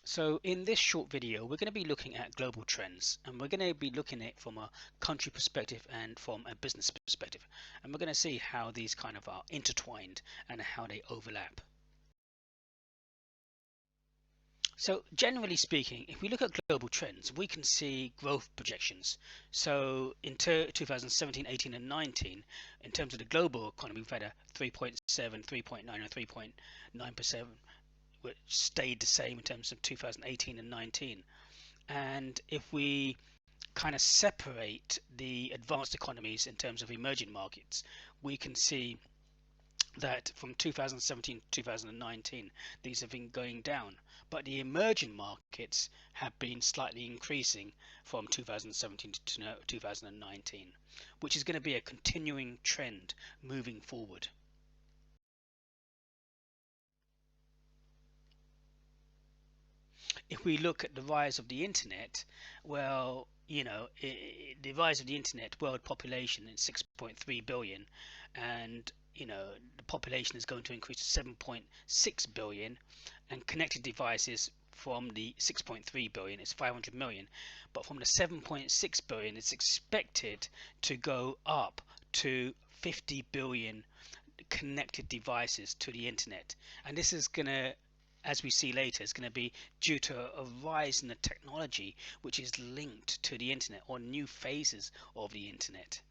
So in this short video, we're going to be looking at global trends, and we're going to be looking at it from a country perspective and from a business perspective. And we're going to see how these kind of are intertwined and how they overlap. So generally speaking, if we look at global trends, we can see growth projections. So in 2017, 18 and 19, in terms of the global economy, we've had a 3.7, 3.9 and 3.9%, which stayed the same in terms of 2018 and 19. And if we kind of separate the advanced economies in terms of emerging markets, we can see that from 2017 to 2019 these have been going down, but the emerging markets have been slightly increasing from 2017 to 2019, which is going to be a continuing trend moving forward. If we look at the rise of the internet, well, the rise of the internet, world population is 6.3 billion, and the population is going to increase to 7.6 billion, and connected devices from the 6.3 billion is 500 million, but from the 7.6 billion it's expected to go up to 50 billion connected devices to the internet. And this is going to, as we see later, is going to be due to a rise in the technology which is linked to the internet, or new phases of the internet.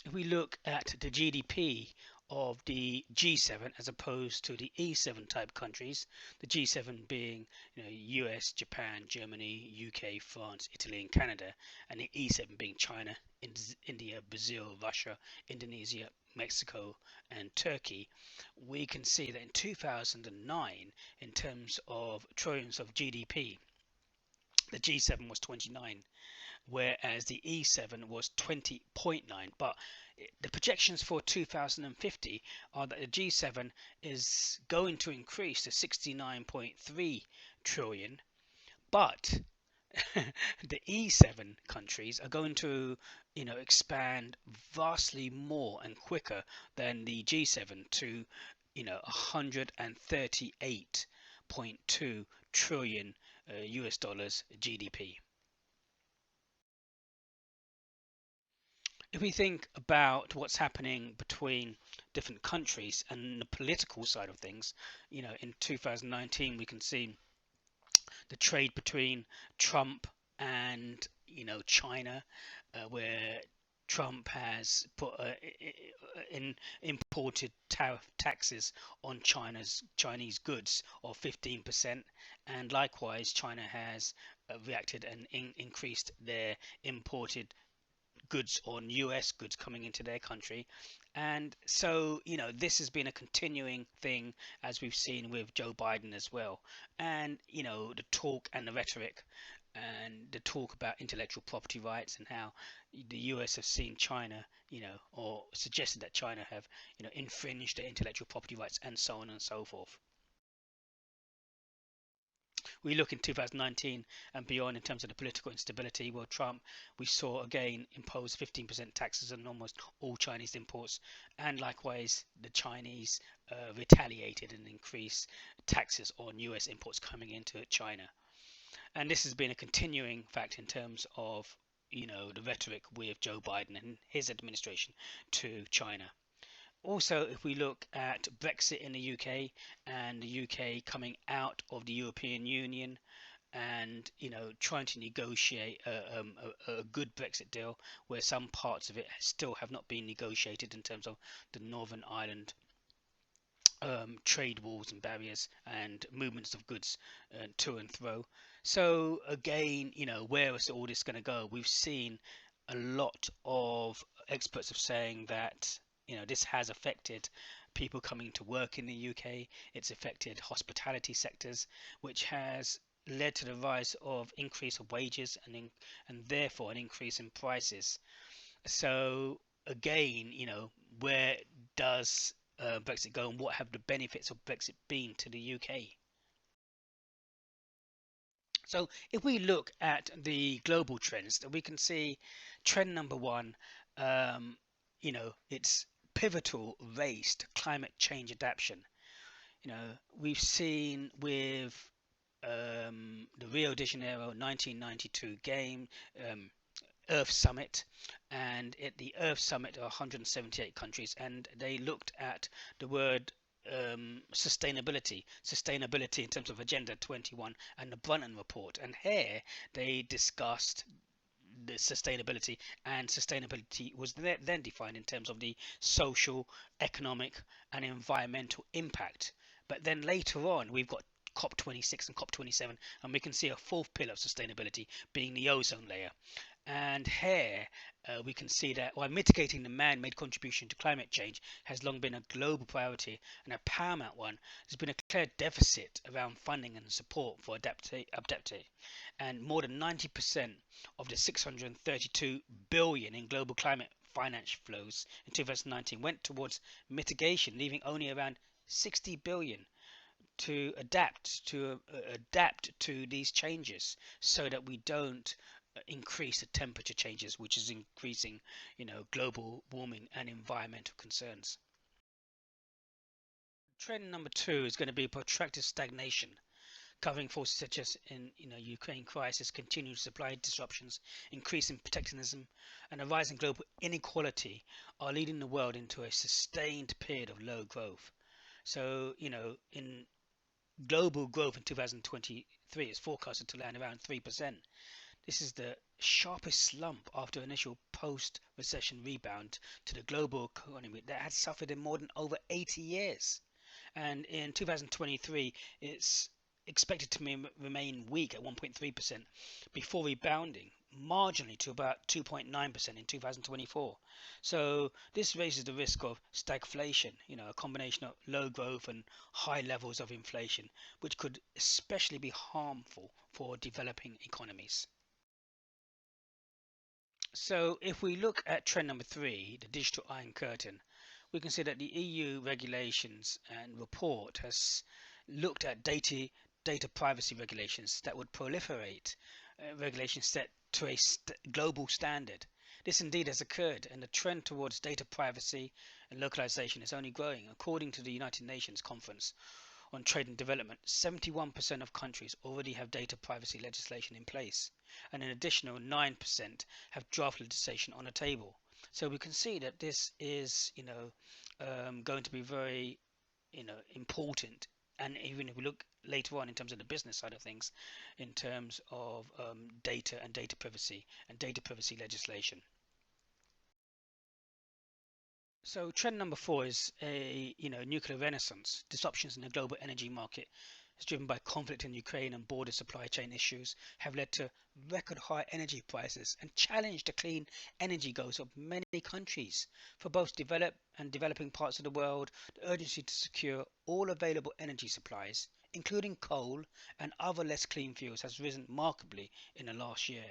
If we look at the GDP of the G7 as opposed to the E7 type countries, the G7 being US, Japan, Germany, UK, France, Italy and Canada, and the E7 being China, India, Brazil, Russia, Indonesia, Mexico and Turkey, we can see that in 2009, in terms of trillions of GDP, the G7 was 29, whereas the E7 was 20.9. But the projections for 2050 are that the G7 is going to increase to 69.3 trillion, but the E7 countries are going to expand vastly more and quicker than the G7 to 138.2 trillion US dollars GDP. If we think about what's happening between different countries and the political side of things, in 2019 we can see the trade between Trump and China, where Trump has put imported tariff taxes on Chinese goods of 15%, and likewise China has reacted and increased their imported goods on US goods coming into their country. And so this has been a continuing thing, as we've seen with Joe Biden as well. And the talk and the rhetoric and the talk about intellectual property rights, and how the US have seen China or suggested that China have infringed their intellectual property rights, and so on and so forth. We look in 2019 and beyond in terms of the political instability. Well, Trump, we saw again impose 15% taxes on almost all Chinese imports, and likewise the Chinese retaliated and increased taxes on US imports coming into China. And this has been a continuing fact in terms of the rhetoric with Joe Biden and his administration to China. Also, if we look at Brexit in the UK, and the UK coming out of the European Union, and trying to negotiate a good Brexit deal, where some parts of it still have not been negotiated in terms of the Northern Ireland trade walls and barriers and movements of goods to and fro. So again, where is all this going to go? We've seen a lot of experts of saying that this has affected people coming to work in the UK. It's affected hospitality sectors, which has led to the rise of increase of wages and therefore an increase in prices. So again, where does Brexit go, and what have the benefits of Brexit been to the UK? So if we look at the global trends, we can see trend number one, it's pivotal race to climate change adaptation. We've seen with the Rio de Janeiro 1992 game, Earth Summit, and at the Earth Summit are 178 countries, and they looked at the word sustainability in terms of Agenda 21 and the Brundtland Report, and here they discussed the sustainability, and sustainability was then defined in terms of the social, economic, and environmental impact. But then later on, we've got COP26 and COP27, and we can see a fourth pillar of sustainability being the ozone layer. And here we can see that while mitigating the man-made contribution to climate change has long been a global priority and a paramount one, there's been a clear deficit around funding and support for adaptation. And more than 90% of the 632 billion in global climate finance flows in 2019 went towards mitigation, leaving only around 60 billion to adapt to these changes, so that we don't increase the temperature changes, which is increasing, global warming and environmental concerns. Trend number two is going to be protracted stagnation, covering forces such as in Ukraine crisis, continued supply disruptions, increasing protectionism, and a rising global inequality are leading the world into a sustained period of low growth. So, in global growth in 2023 is forecasted to land around 3%. This is the sharpest slump after initial post-recession rebound to the global economy that had suffered in more than over 80 years. And in 2023, it's expected to remain weak at 1.3% before rebounding marginally to about 2.9% in 2024. So this raises the risk of stagflation, a combination of low growth and high levels of inflation, which could especially be harmful for developing economies. So if we look at trend number three, the digital iron curtain, we can see that the EU regulations and report has looked at data privacy regulations that would proliferate regulations set to a global standard. This indeed has occurred, and the trend towards data privacy and localization is only growing. According to the United Nations Conference on Trade and Development, 71% of countries already have data privacy legislation in place, and an additional 9% have draft legislation on the table. So we can see that this is, going to be very, important. And even if we look later on in terms of the business side of things, in terms of data and data privacy legislation. So trend number four is a nuclear renaissance. Disruptions in the global energy market, is driven by conflict in Ukraine and border supply chain issues, have led to record high energy prices and challenged the clean energy goals of many countries. For both developed and developing parts of the world, the urgency to secure all available energy supplies, including coal and other less clean fuels, has risen markedly in the last year.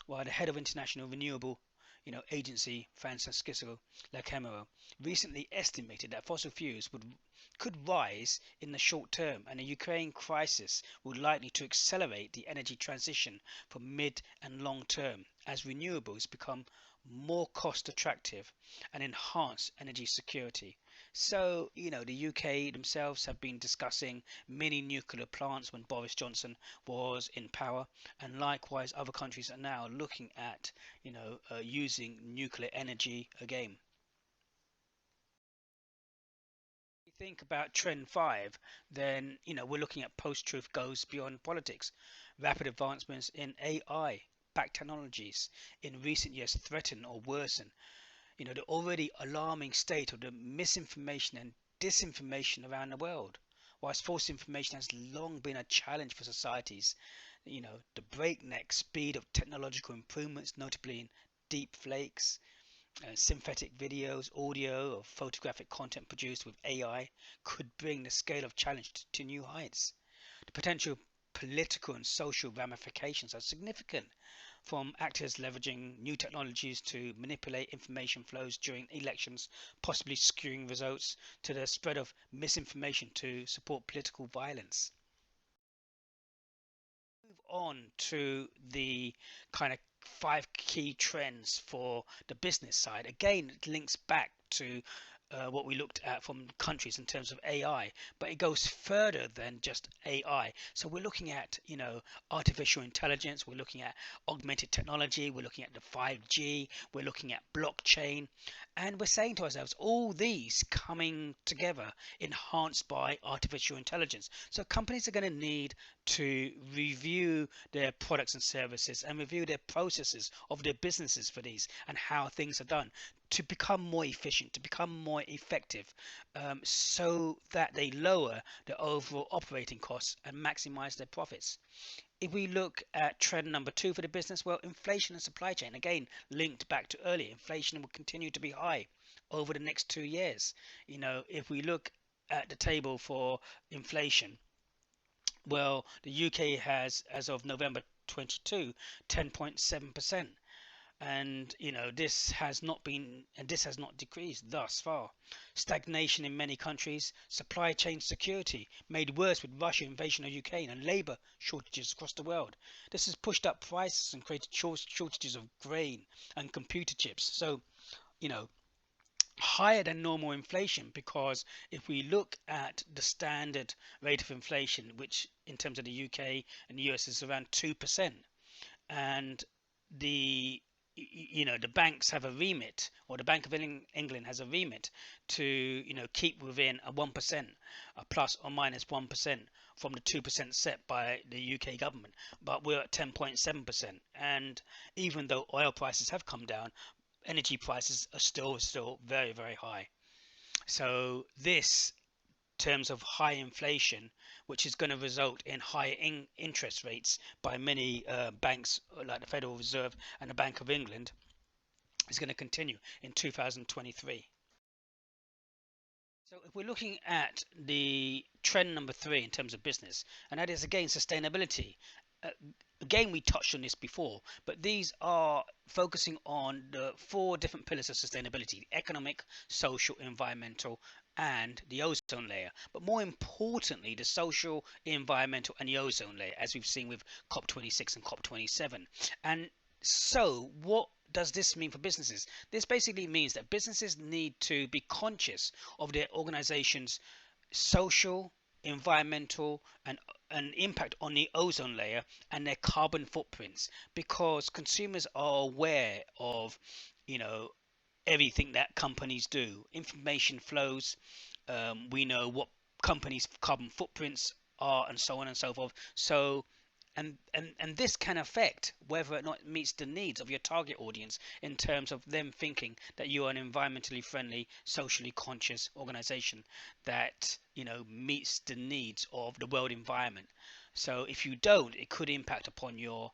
While the head of International Renewable Agency, Francisco Lacamero, recently estimated that fossil fuels could rise in the short term, and the Ukraine crisis would likely to accelerate the energy transition for mid and long term as renewables become more cost attractive and enhance energy security. So, the UK themselves have been discussing mini nuclear plants when Boris Johnson was in power, and likewise other countries are now looking at, using nuclear energy again. If you think about trend five, then, we're looking at post-truth goes beyond politics. Rapid advancements in AI backed technologies in recent years threaten or worsen the already alarming state of the misinformation and disinformation around the world. Whilst false information has long been a challenge for societies, the breakneck speed of technological improvements, notably in deep fakes, synthetic videos, audio, or photographic content produced with AI, could bring the scale of challenge to new heights. The potential political and social ramifications are significant, from actors leveraging new technologies to manipulate information flows during elections, possibly skewing results, to the spread of misinformation to support political violence. Move on to the kind of five key trends for the business side. Again, it links back to what we looked at from countries in terms of AI, but it goes further than just AI. So we're looking at, artificial intelligence, we're looking at augmented technology, we're looking at the 5G, we're looking at blockchain, and we're saying to ourselves, all these coming together, enhanced by artificial intelligence. So companies are going to need to review their products and services and review their processes of their businesses for these and how things are done to become more efficient, to become more effective, so that they lower the overall operating costs and maximize their profits. If we look at trend number 2 for the business, well, inflation and supply chain, again, linked back to earlier, inflation will continue to be high over the next 2 years. If we look at the table for inflation, well, the UK has, as of November 22, 10.7%. And this has not decreased thus far. Stagnation in many countries, supply chain security made worse with Russian invasion of Ukraine, and labor shortages across the world. This has pushed up prices and created shortages of grain and computer chips. So higher than normal inflation, because if we look at the standard rate of inflation, which in terms of the UK and the US is around 2%, and the banks have a remit, or the Bank of England has a remit to keep within a 1%, a plus or minus 1% from the 2% set by the UK government. But we're at 10.7%, and even though oil prices have come down, energy prices are still very, very high. So this, terms of high inflation, which is going to result in higher interest rates by many banks like the Federal Reserve and the Bank of England, is going to continue in 2023. So if we're looking at the trend number 3 in terms of business, and that is again sustainability. Again, we touched on this before, but these are focusing on the 4 different pillars of sustainability: economic, social, environmental, and the ozone layer. But more importantly, the social, environmental, and the ozone layer, as we've seen with COP26 and COP27. And so what does this mean for businesses? This basically means that businesses need to be conscious of their organization's social, environmental, and an impact on the ozone layer and their carbon footprints, because consumers are aware of everything that companies do. Information flows. We know what companies' carbon footprints are, and so on and so forth. So and this can affect whether or not it meets the needs of your target audience, in terms of them thinking that you are an environmentally friendly, socially conscious organization that meets the needs of the world environment. So if you don't, it could impact upon your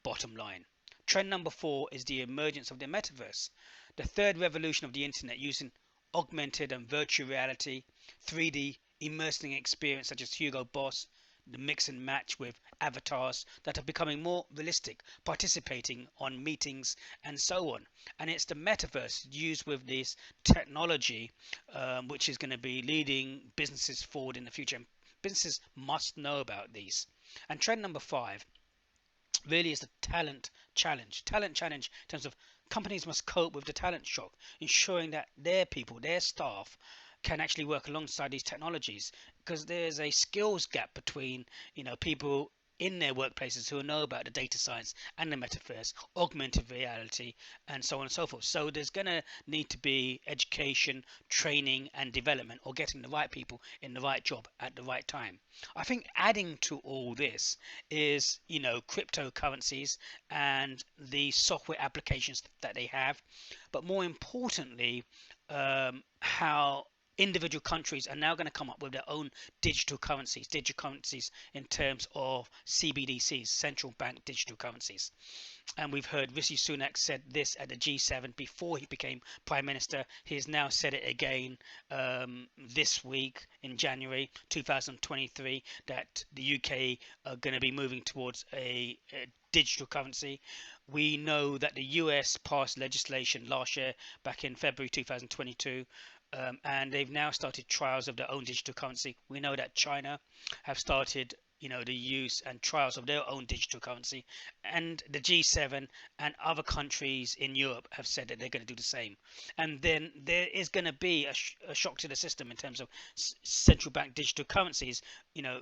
bottom line. Trend number 4 is the emergence of the metaverse, the third revolution of the internet, using augmented and virtual reality, 3D immersing experience such as Hugo Boss, the mix and match with avatars that are becoming more realistic, participating on meetings and so on. And it's the metaverse used with this technology, which is going to be leading businesses forward in the future. And businesses must know about these. And trend number 5 really is the talent challenge. Talent challenge in terms of companies must cope with the talent shock, ensuring that their people, their staff, can actually work alongside these technologies, because there's a skills gap between people in their workplaces who know about the data science and the metaverse, augmented reality, and so on and so forth. So there's going to need to be education, training, and development, or getting the right people in the right job at the right time. I think adding to all this is cryptocurrencies and the software applications that they have, but more importantly, how individual countries are now going to come up with their own digital currencies in terms of CBDCs, central bank digital currencies. And we've heard Rishi Sunak said this at the G7 before he became Prime Minister. He has now said it again this week in January 2023, that the UK are going to be moving towards a digital currency. We know that the US passed legislation last year, back in February 2022, and they've now started trials of their own digital currency. We know that China have started the use and trials of their own digital currency, and the G7 and other countries in Europe have said that they're going to do the same. And then there is going to be a shock to the system in terms of central bank digital currencies, you know,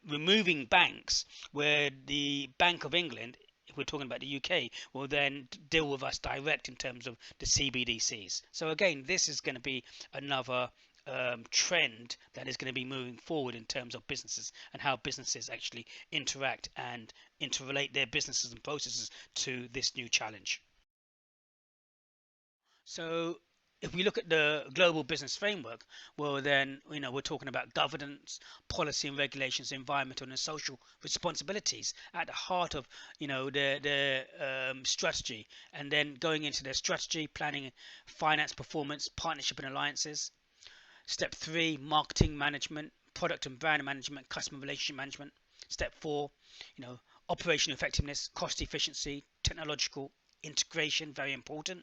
removing banks, where the Bank of England, if we're talking about the UK, will then deal with us direct in terms of the CBDCs. So again, this is going to be another trend that is going to be moving forward in terms of businesses and how businesses actually interact and interrelate their businesses and processes to this new challenge. So if we look at the global business framework, well then we're talking about governance, policy and regulations, environmental and social responsibilities at the heart of their strategy, and then going into their strategy, planning, finance, performance, partnership and alliances. Step 3, marketing management, product and brand management, customer relationship management. Step 4, operational effectiveness, cost efficiency, technological integration, very important.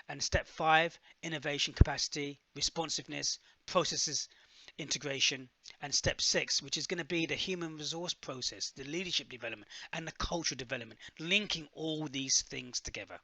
And step 5, innovation capacity, responsiveness, processes integration. And step 6, which is going to be the human resource process, the leadership development and the cultural development, linking all these things together.